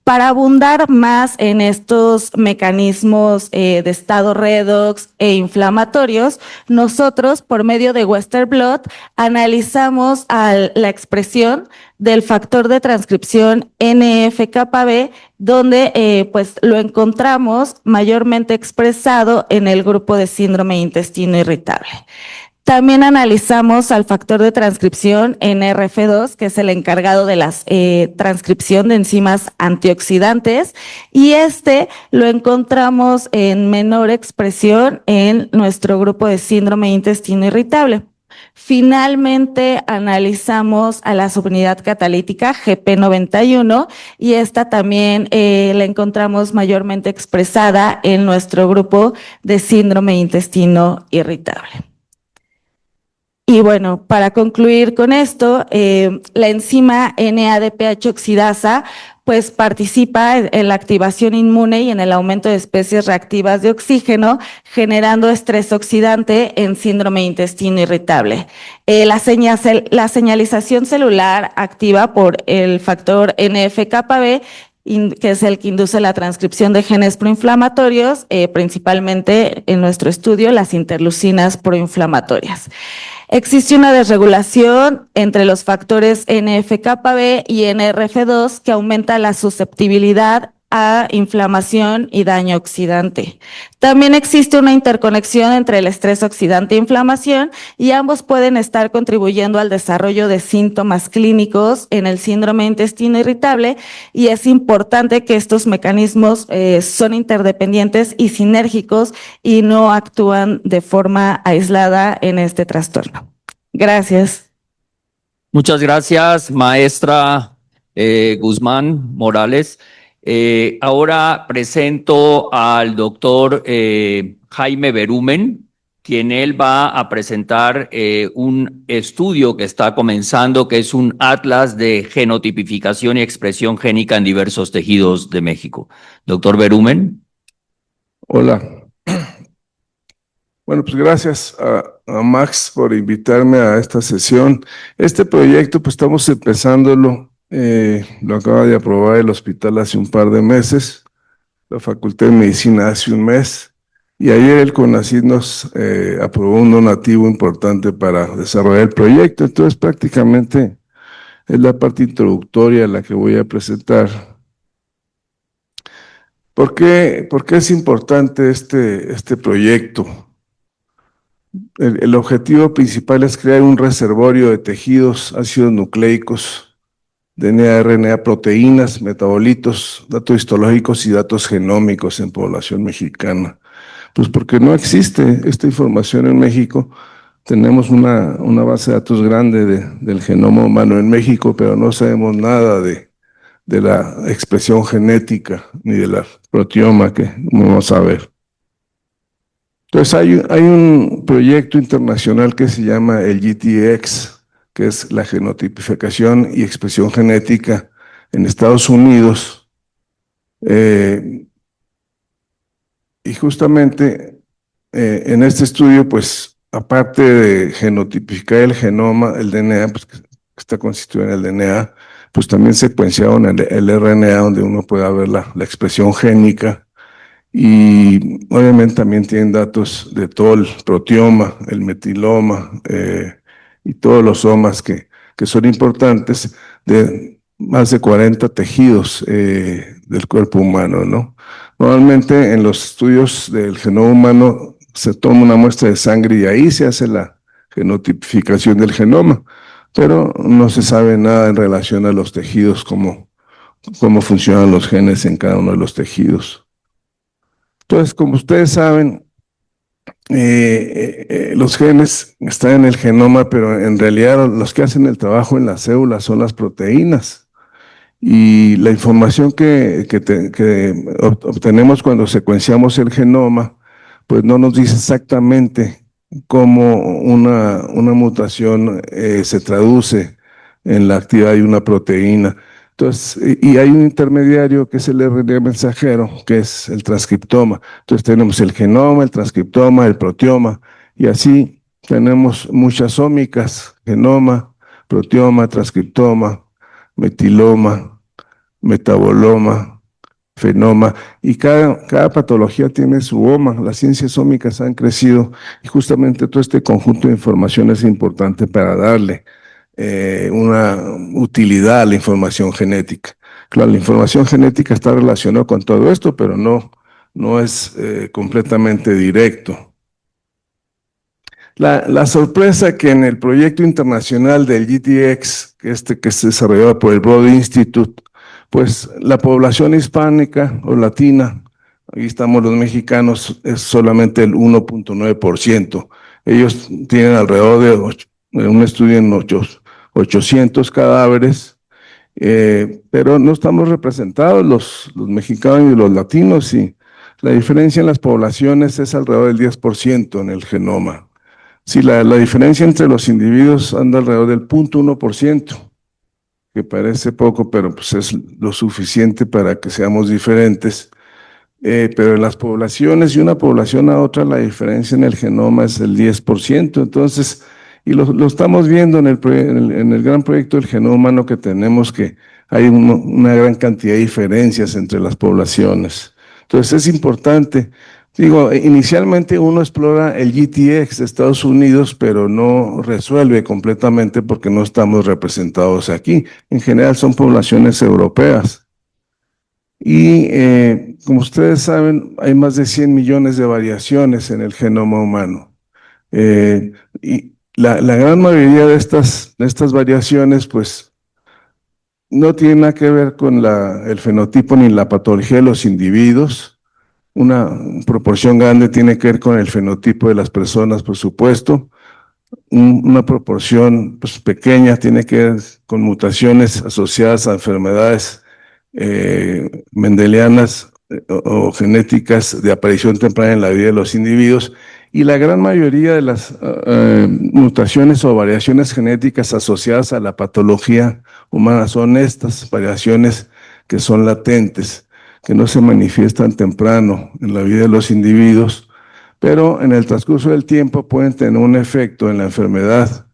Para abundar más en estos mecanismos de estado redox e inflamatorios, nosotros por medio de Western Blot analizamos la expresión del factor de transcripción NF-κB, donde pues lo encontramos mayormente expresado en el grupo de síndrome de intestino irritable. También analizamos al factor de transcripción NRF2, que es el encargado de la transcripción de enzimas antioxidantes, y lo encontramos en menor expresión en nuestro grupo de síndrome de intestino irritable. Finalmente, analizamos a la subunidad catalítica GP91 y esta también la encontramos mayormente expresada en nuestro grupo de síndrome de intestino irritable. Y bueno, para concluir con esto, la enzima NADPH oxidasa pues participa en la activación inmune y en el aumento de especies reactivas de oxígeno, generando estrés oxidante en síndrome de intestino irritable. La señalización celular activa por el factor NF-κB, que es el que induce la transcripción de genes proinflamatorios, principalmente en nuestro estudio las interleucinas proinflamatorias. Existe una desregulación entre los factores NF-κB y NRF2 que aumenta la susceptibilidad a inflamación y daño oxidante. También existe una interconexión entre el estrés oxidante e inflamación y ambos pueden estar contribuyendo al desarrollo de síntomas clínicos en el síndrome de intestino irritable y es importante que estos mecanismos son interdependientes y sinérgicos y no actúan de forma aislada en este trastorno. Gracias. Muchas gracias, maestra Guzmán Morales. Ahora presento al doctor Jaime Berumen, quien él va a presentar un estudio que está comenzando, que es un atlas de genotipificación y expresión génica en diversos tejidos de México. Doctor Berumen. Hola. Bueno, pues gracias a Max por invitarme a esta sesión. Este proyecto, pues estamos empezándolo. Lo acaba de aprobar el hospital hace un par de meses, la Facultad de Medicina hace un mes, y ayer el CONACYT nos aprobó un donativo importante para desarrollar el proyecto. Entonces prácticamente es la parte introductoria la que voy a presentar. ¿Por qué es importante este proyecto? El objetivo principal es crear un reservorio de tejidos, ácidos nucleicos, DNA, RNA, proteínas, metabolitos, datos histológicos y datos genómicos en población mexicana. Pues porque no existe esta información en México. Tenemos una base de datos grande del genoma humano en México, pero no sabemos nada de la expresión genética ni de la proteoma que vamos a ver. Entonces hay un proyecto internacional que se llama el GTX, que es la genotipificación y expresión genética en Estados Unidos. Y justamente en este estudio, pues aparte de genotipificar el genoma, el DNA, pues está constituida en el DNA, pues también secuenciaron el RNA, donde uno pueda ver la expresión génica. Y obviamente también tienen datos de todo el proteoma, el metiloma y todos los somas que son importantes, de más de 40 tejidos del cuerpo humano, ¿no? Normalmente en los estudios del genoma humano se toma una muestra de sangre y ahí se hace la genotipificación del genoma, pero no se sabe nada en relación a los tejidos, cómo funcionan los genes en cada uno de los tejidos. Entonces, como ustedes saben, los genes están en el genoma, pero en realidad los que hacen el trabajo en las células son las proteínas. Y la información que obtenemos cuando secuenciamos el genoma, pues no nos dice exactamente cómo una mutación se traduce en la actividad de una proteína. Entonces, y hay un intermediario que es el RNA mensajero, que es el transcriptoma. Entonces tenemos el genoma, el transcriptoma, el proteoma, y así tenemos muchas ómicas: genoma, proteoma, transcriptoma, metiloma, metaboloma, fenoma, y cada patología tiene su oma. Las ciencias ómicas han crecido y justamente todo este conjunto de información es importante para darle una utilidad a la información genética. Claro, la información genética está relacionada con todo esto, pero no es completamente directo. La sorpresa que en el proyecto internacional del GTX, que se desarrolló por el Broad Institute, pues la población hispánica o latina, ahí estamos los mexicanos, es solamente el 1.9%. Ellos tienen alrededor de un estudio en 800 cadáveres, pero no estamos representados los mexicanos y los latinos, y la diferencia en las poblaciones es alrededor del 10% en el genoma. Sí, la diferencia entre los individuos anda alrededor del 0.1%, que parece poco, pero pues es lo suficiente para que seamos diferentes. Pero en las poblaciones, de una población a otra, la diferencia en el genoma es el 10%. Entonces, y lo estamos viendo en el gran proyecto del genoma humano que tenemos, que hay una gran cantidad de diferencias entre las poblaciones. Entonces es importante. Digo, inicialmente uno explora el GTX de Estados Unidos, pero no resuelve completamente porque no estamos representados aquí. En general son poblaciones europeas. Y como ustedes saben, hay más de 100 millones de variaciones en el genoma humano. Y la gran mayoría de estas variaciones, pues, no tienen nada que ver con el fenotipo ni la patología de los individuos. Una proporción grande tiene que ver con el fenotipo de las personas, por supuesto. Una proporción pues, pequeña tiene que ver con mutaciones asociadas a enfermedades mendelianas o genéticas de aparición temprana en la vida de los individuos, y la gran mayoría de las mutaciones o variaciones genéticas asociadas a la patología humana son estas variaciones que son latentes, que no se manifiestan temprano en la vida de los individuos, pero en el transcurso del tiempo pueden tener un efecto en la enfermedad.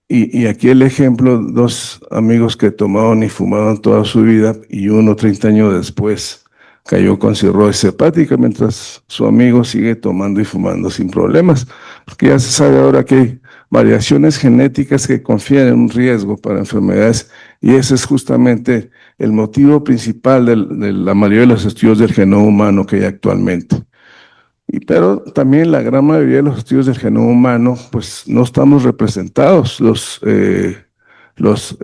Y aquí el ejemplo: dos amigos que tomaron y fumaron toda su vida, y uno 30 años después cayó con cirrosis hepática, mientras su amigo sigue tomando y fumando sin problemas, porque ya se sabe ahora que hay variaciones genéticas que confieren un riesgo para enfermedades, y ese es justamente el motivo principal de la mayoría de los estudios del genoma humano que hay actualmente. Pero también la gran mayoría de los estudios del genoma humano, pues no estamos representados las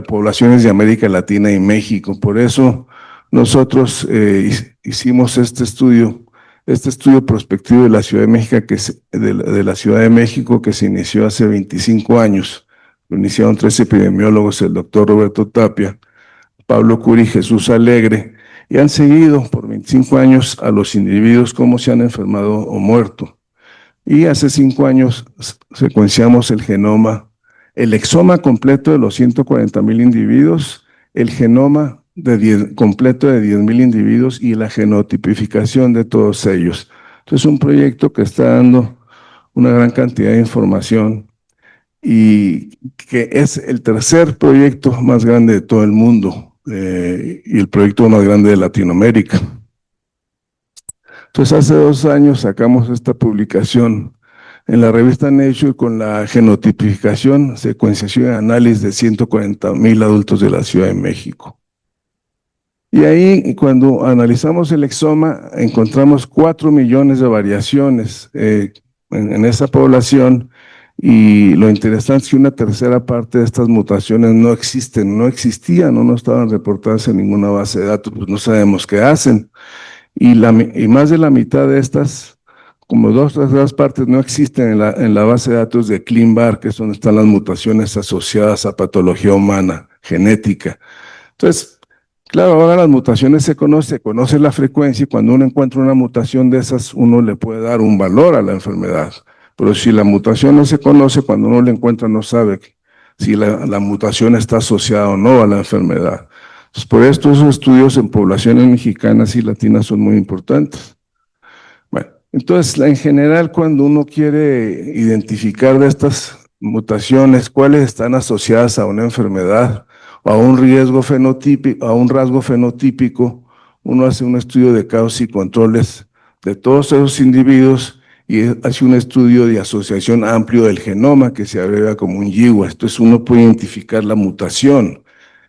poblaciones de América Latina y México. Por eso nosotros hicimos este estudio prospectivo de la Ciudad de México, de la Ciudad de México, que se inició hace 25 años. Lo iniciaron 3 epidemiólogos: el doctor Roberto Tapia, Pablo Curi y Jesús Alegre, y han seguido por 25 años a los individuos cómo se han enfermado o muerto. Y hace 5 años secuenciamos el genoma, el exoma completo de los 140,000 individuos, el genoma completo de 10,000 individuos y la genotipificación de todos ellos. Entonces es un proyecto que está dando una gran cantidad de información. y que es el tercer proyecto más grande de todo el mundo y el proyecto más grande de Latinoamérica. Entonces, hace 2 años sacamos esta publicación en la revista Nature con la genotipificación, secuenciación y análisis de 140,000 adultos de la Ciudad de México. Y ahí, cuando analizamos el exoma, encontramos 4 millones de variaciones en esa población, y lo interesante es que una tercera parte de estas mutaciones no existen, no existían o no estaban reportadas en ninguna base de datos, pues no sabemos qué hacen. Y más de la mitad de estas, como 2/3 partes, no existen en la base de datos de ClinVar, que es donde están las mutaciones asociadas a patología humana, genética. Entonces, claro, ahora las mutaciones se conoce la frecuencia, y cuando uno encuentra una mutación de esas, uno le puede dar un valor a la enfermedad. Pero si la mutación no se conoce, cuando uno la encuentra no sabe si la mutación está asociada o no a la enfermedad. Entonces, por esto esos estudios en poblaciones mexicanas y latinas son muy importantes. Bueno, entonces en general cuando uno quiere identificar de estas mutaciones cuáles están asociadas a una enfermedad o a un riesgo fenotípico, a un rasgo fenotípico, uno hace un estudio de causas y controles de todos esos individuos y hace un estudio de asociación amplio del genoma que se abrevia como un GWAS. Entonces uno puede identificar la mutación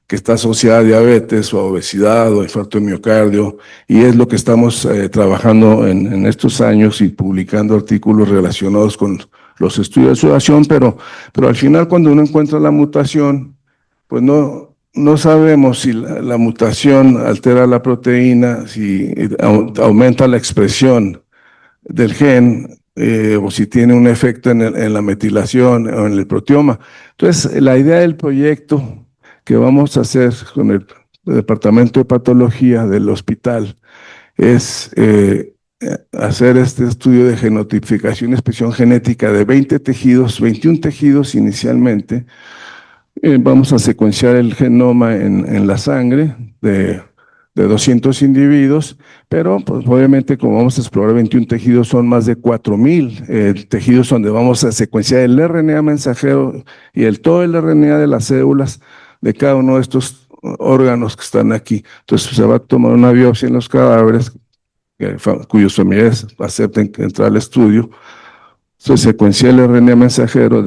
que está asociada a diabetes o a obesidad o infarto de miocardio, y es lo que estamos trabajando en estos años y publicando artículos relacionados con los estudios de sudoración, pero al final cuando uno encuentra la mutación, pues no sabemos si la mutación altera la proteína, si aumenta la expresión del gen, o si tiene un efecto en la metilación o en el proteoma. Entonces, la idea del proyecto que vamos a hacer con el Departamento de Patología del hospital es hacer este estudio de genotipificación y expresión genética de 21 tejidos inicialmente. Vamos a secuenciar el genoma en la sangre de 200 individuos, pero pues, obviamente como vamos a explorar 21 tejidos, son más de 4,000 tejidos donde vamos a secuenciar el RNA mensajero y todo el RNA de las células de cada uno de estos órganos que están aquí. Entonces se va a tomar una biopsia en los cadáveres cuyos familiares acepten entrar al estudio. Se secuencia el RNA mensajero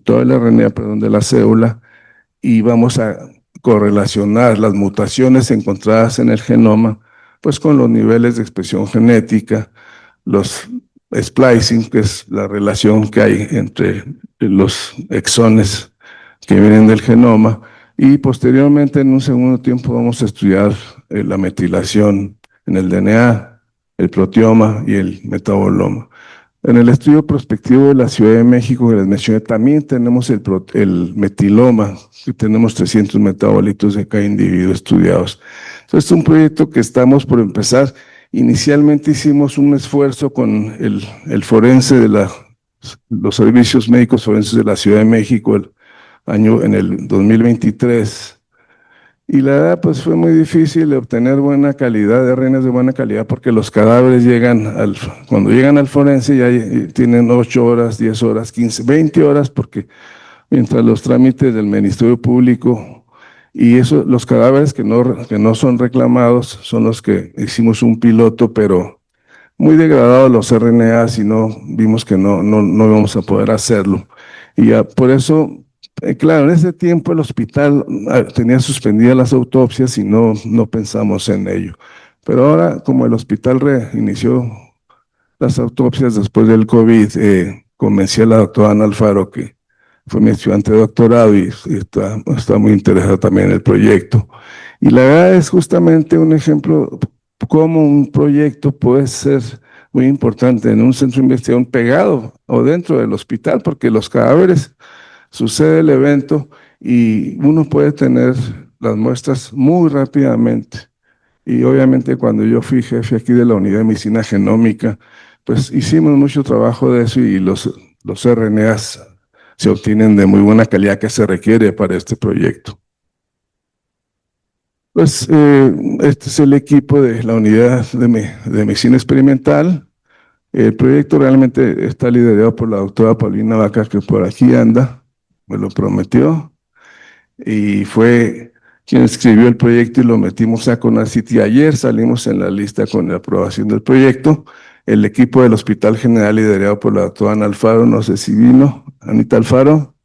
todo el RNA, de la célula, y vamos a correlacionar las mutaciones encontradas en el genoma pues con los niveles de expresión genética, los splicing, que es la relación que hay entre los exones que vienen del genoma, y posteriormente en un segundo tiempo vamos a estudiar la metilación en el DNA, el proteoma y el metaboloma. En el estudio prospectivo de la Ciudad de México que les mencioné, también tenemos el metiloma, que tenemos 300 metabolitos de cada individuo estudiados. Entonces, es un proyecto que estamos por empezar. Inicialmente hicimos un esfuerzo con el forense los servicios médicos forenses de la Ciudad de México en el 2023. Y la verdad, pues fue muy difícil obtener buena calidad, de RNAs de buena calidad, porque los cadáveres cuando llegan al forense ya tienen 8 horas, 10 horas, 15, 20 horas, porque mientras los trámites del Ministerio Público y los cadáveres que no son reclamados son los que hicimos un piloto, pero muy degradados los RNAs y vimos que no íbamos a poder hacerlo. Y ya por eso. Claro, en ese tiempo el hospital tenía suspendidas las autopsias y no pensamos en ello. Pero ahora, como el hospital reinició las autopsias después del COVID, convencí a la doctora Ana Alfaro, que fue mi estudiante de doctorado y está muy interesada también en el proyecto. Y la verdad es justamente un ejemplo cómo un proyecto puede ser muy importante en un centro de investigación pegado o dentro del hospital, porque los cadáveres sucede el evento y uno puede tener las muestras muy rápidamente. Y obviamente cuando yo fui jefe aquí de la unidad de medicina genómica, pues hicimos mucho trabajo de eso y los RNAs se obtienen de muy buena calidad que se requiere para este proyecto. Pues este es el equipo de la unidad de medicina experimental. El proyecto realmente está liderado por la doctora Paulina Vaca, que por aquí anda. me lo prometió y fue quien escribió el proyecto y lo metimos a CONACYT y ayer salimos en la lista con la aprobación del proyecto. El equipo del Hospital General liderado por la doctora Ana Alfaro, no sé si vino, Anita Alfaro.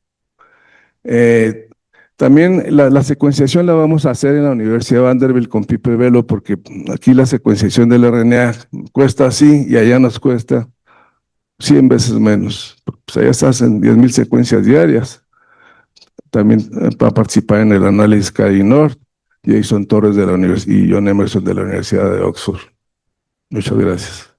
También la secuenciación la vamos a hacer en la Universidad de Vanderbilt con Pipe Velo, porque aquí la secuenciación del RNA cuesta así y allá nos cuesta 100 veces menos. Pues allá se hacen 10,000 secuencias diarias. También para participar en el análisis CARI-NORD, Jason Torres de la Universidad y John Emerson de la Universidad de Oxford. Muchas gracias.